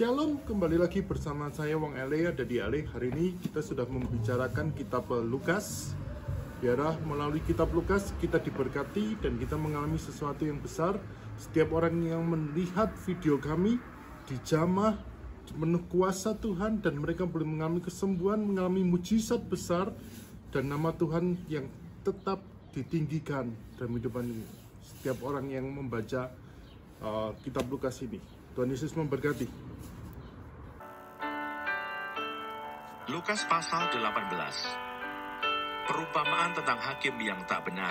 Shalom, kembali lagi bersama saya Wong Ele, ada di Ale. Hari ini kita sudah membicarakan kitab Lukas. Biarlah melalui kitab Lukas kita diberkati dan kita mengalami sesuatu yang besar. Setiap orang yang melihat video kami dijamah penuh kuasa Tuhan dan mereka boleh mengalami kesembuhan, mengalami mujizat besar dan nama Tuhan yang tetap ditinggikan dalam kehidupan ini. Setiap orang yang membaca kitab Lukas ini. Tuhan Yesus memberkati. Lukas pasal 18. Perumpamaan tentang hakim yang tak benar.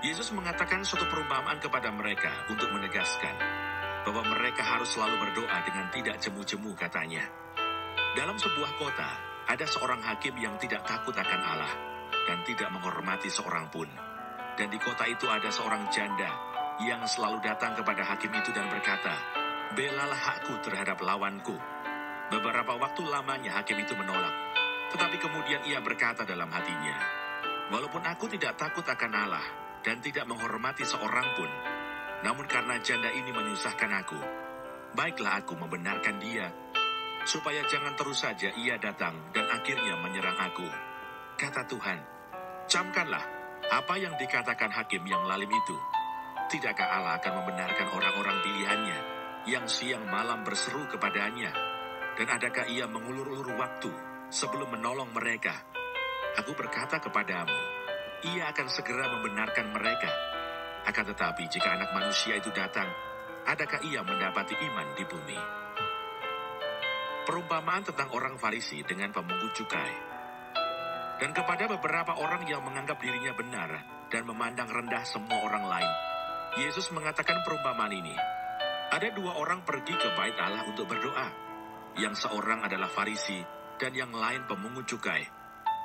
Yesus mengatakan suatu perumpamaan kepada mereka untuk menegaskan bahwa mereka harus selalu berdoa dengan tidak jemu-jemu, katanya. Dalam sebuah kota, ada seorang hakim yang tidak takut akan Allah dan tidak menghormati seorang pun. Dan di kota itu ada seorang janda yang selalu datang kepada hakim itu dan berkata, "Belalah hakku terhadap lawanku." Beberapa waktu lamanya hakim itu menolak. Tetapi kemudian ia berkata dalam hatinya, "Walaupun aku tidak takut akan Allah dan tidak menghormati seorang pun, namun karena janda ini menyusahkan aku, baiklah aku membenarkan dia, supaya jangan terus saja ia datang dan akhirnya menyerang aku." Kata Tuhan, "Camkanlah apa yang dikatakan hakim yang lalim itu. Tidakkah Allah akan membenarkan orang-orang pilihannya yang siang malam berseru kepadanya? Dan adakah ia mengulur-ulur waktu sebelum menolong mereka? Aku berkata kepadamu, ia akan segera membenarkan mereka. Akan tetapi jika Anak Manusia itu datang, adakah ia mendapati iman di bumi?" Perumpamaan tentang orang Farisi dengan pemungut cukai. Dan kepada beberapa orang yang menganggap dirinya benar dan memandang rendah semua orang lain, Yesus mengatakan perumpamaan ini. Ada dua orang pergi ke bait Allah untuk berdoa. Yang seorang adalah Farisi dan yang lain pemungut cukai.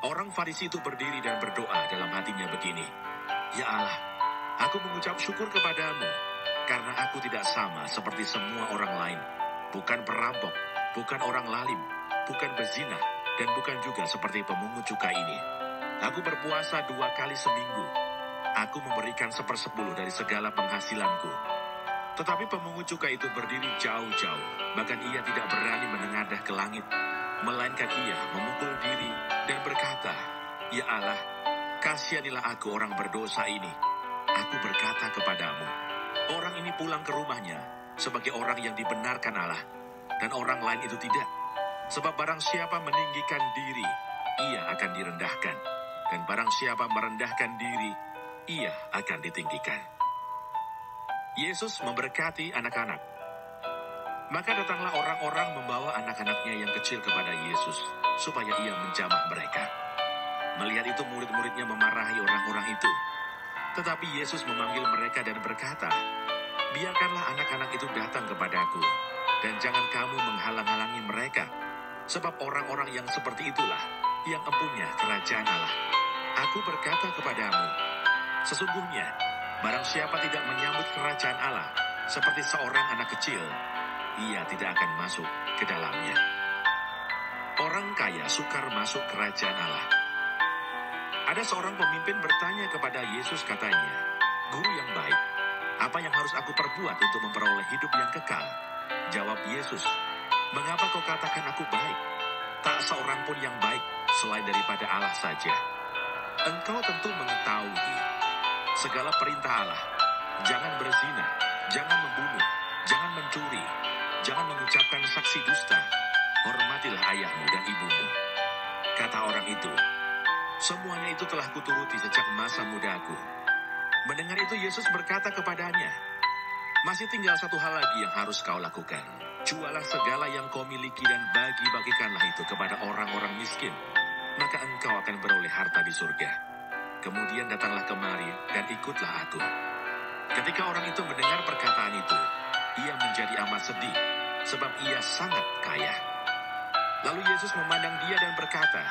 Orang Farisi itu berdiri dan berdoa dalam hatinya begini, "Ya Allah, aku mengucap syukur kepadamu, karena aku tidak sama seperti semua orang lain. Bukan perampok, bukan orang lalim, bukan bezina, dan bukan juga seperti pemungut cukai ini. Aku berpuasa 2 kali seminggu. Aku memberikan 1/10 dari segala penghasilanku." Tetapi pemungut cukai itu berdiri jauh-jauh, bahkan ia tidak berani menengadah ke langit, melainkan ia memukul diri dan berkata, "Ya Allah, kasihanilah aku orang berdosa ini." Aku berkata kepadamu, orang ini pulang ke rumahnya sebagai orang yang dibenarkan Allah, dan orang lain itu tidak. Sebab barang siapa meninggikan diri, ia akan direndahkan, dan barang siapa merendahkan diri, ia akan ditinggikan. Yesus memberkati anak-anak. Maka datanglah orang-orang membawa anak-anaknya yang kecil kepada Yesus, supaya ia menjamah mereka. Melihat itu murid-muridnya memarahi orang-orang itu. Tetapi Yesus memanggil mereka dan berkata, "Biarkanlah anak-anak itu datang kepadaku, dan jangan kamu menghalang-halangi mereka, sebab orang-orang yang seperti itulah yang empunya kerajaan Allah. Aku berkata kepadamu, sesungguhnya barang siapa tidak menyambut kerajaan Allah seperti seorang anak kecil, ia tidak akan masuk ke dalamnya." Orang kaya sukar masuk kerajaan Allah. Ada seorang pemimpin bertanya kepada Yesus, katanya, "Guru yang baik, apa yang harus aku perbuat untuk memperoleh hidup yang kekal?" Jawab Yesus, "Mengapa kau katakan aku baik? Tak seorang pun yang baik selain daripada Allah saja. Engkau tentu mengetahui segala perintah Allah. Jangan berzina, jangan membunuh, jangan mencuri, jangan mengucapkan saksi dusta, hormatilah ayahmu dan ibumu." Kata orang itu, "Semuanya itu telah kuturuti sejak masa mudaku." Mendengar itu Yesus berkata kepadanya, "Masih tinggal satu hal lagi yang harus kau lakukan. Jualah segala yang kau miliki dan bagi-bagikanlah itu kepada orang-orang miskin, maka engkau akan beroleh harta di surga. Kemudian datanglah kemari dan ikutlah aku." Ketika orang itu mendengar perkataan itu, ia menjadi amat sedih, sebab ia sangat kaya. Lalu Yesus memandang dia dan berkata,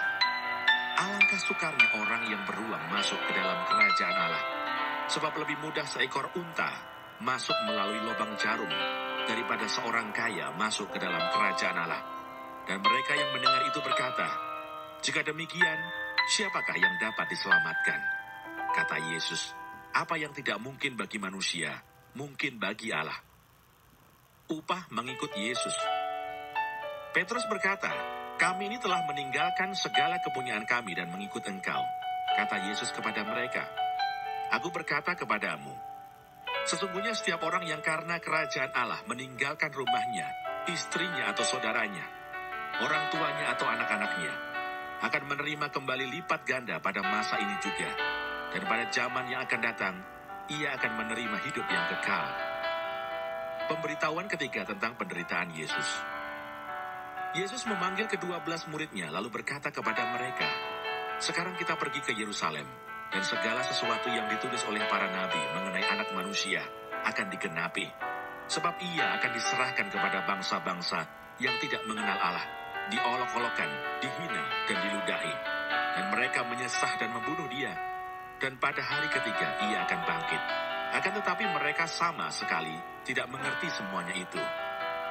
"Alangkah sukarnya orang yang beruang masuk ke dalam kerajaan Allah. Sebab lebih mudah seekor unta masuk melalui lubang jarum daripada seorang kaya masuk ke dalam kerajaan Allah." Dan mereka yang mendengar itu berkata, "Jika demikian, siapakah yang dapat diselamatkan?" Kata Yesus, "Apa yang tidak mungkin bagi manusia, mungkin bagi Allah." upah mengikut Yesus. Petrus berkata, "Kami ini telah meninggalkan segala kepunyaan kami dan mengikut Engkau." Kata Yesus kepada mereka, "Aku berkata kepadamu, sesungguhnya setiap orang yang karena kerajaan Allah meninggalkan rumahnya, istrinya atau saudaranya, orang tuanya atau anak-anaknya, akan menerima kembali lipat ganda pada masa ini juga. Dan pada zaman yang akan datang, ia akan menerima hidup yang kekal." Pemberitahuan ketiga tentang penderitaan Yesus. Yesus memanggil ke-12 muridnya lalu berkata kepada mereka, "Sekarang kita pergi ke Yerusalem, dan segala sesuatu yang ditulis oleh para nabi mengenai Anak Manusia akan digenapi. Sebab ia akan diserahkan kepada bangsa-bangsa yang tidak mengenal Allah, diolok-olokkan, dihina, dan diludahi. Dan mereka menyesah dan membunuh dia. Dan pada hari ketiga ia akan bangkit. Akan tetapi mereka sama sekali tidak mengerti semuanya itu.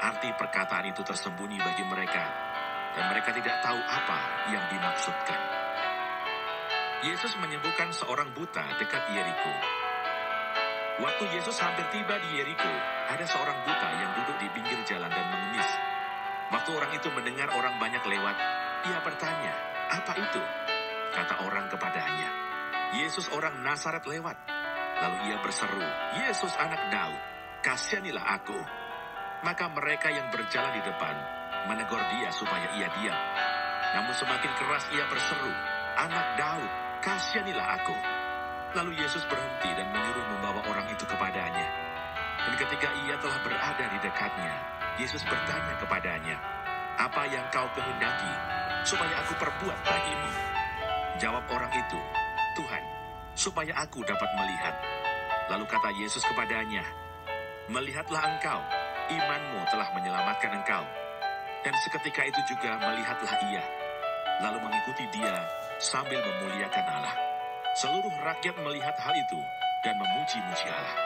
Arti perkataan itu tersembunyi bagi mereka, dan mereka tidak tahu apa yang dimaksudkan." Yesus menyembuhkan seorang buta dekat Yeriko. Waktu Yesus hampir tiba di Yeriko, ada seorang buta yang duduk di pinggir jalan dan mengemis. Waktu orang itu mendengar orang banyak lewat, ia bertanya, "Apa itu?" Kata orang kepadanya, "Yesus orang Nazaret lewat." Lalu ia berseru, "Yesus anak Daud, kasihanilah aku." Maka mereka yang berjalan di depan menegur dia supaya ia diam. Namun semakin keras ia berseru, "Anak Daud, kasihanilah aku." Lalu Yesus berhenti dan menyuruh membawa orang itu kepadanya. Dan ketika ia telah berada di dekatnya, Yesus bertanya kepadanya, "Apa yang kau kehendaki supaya aku perbuat bagimu?" Jawab orang itu, "Tuhan, supaya aku dapat melihat." Lalu kata Yesus kepadanya, "Melihatlah engkau, imanmu telah menyelamatkan engkau." Dan seketika itu juga melihatlah ia, lalu mengikuti dia sambil memuliakan Allah. Seluruh rakyat melihat hal itu dan memuji-muji Allah.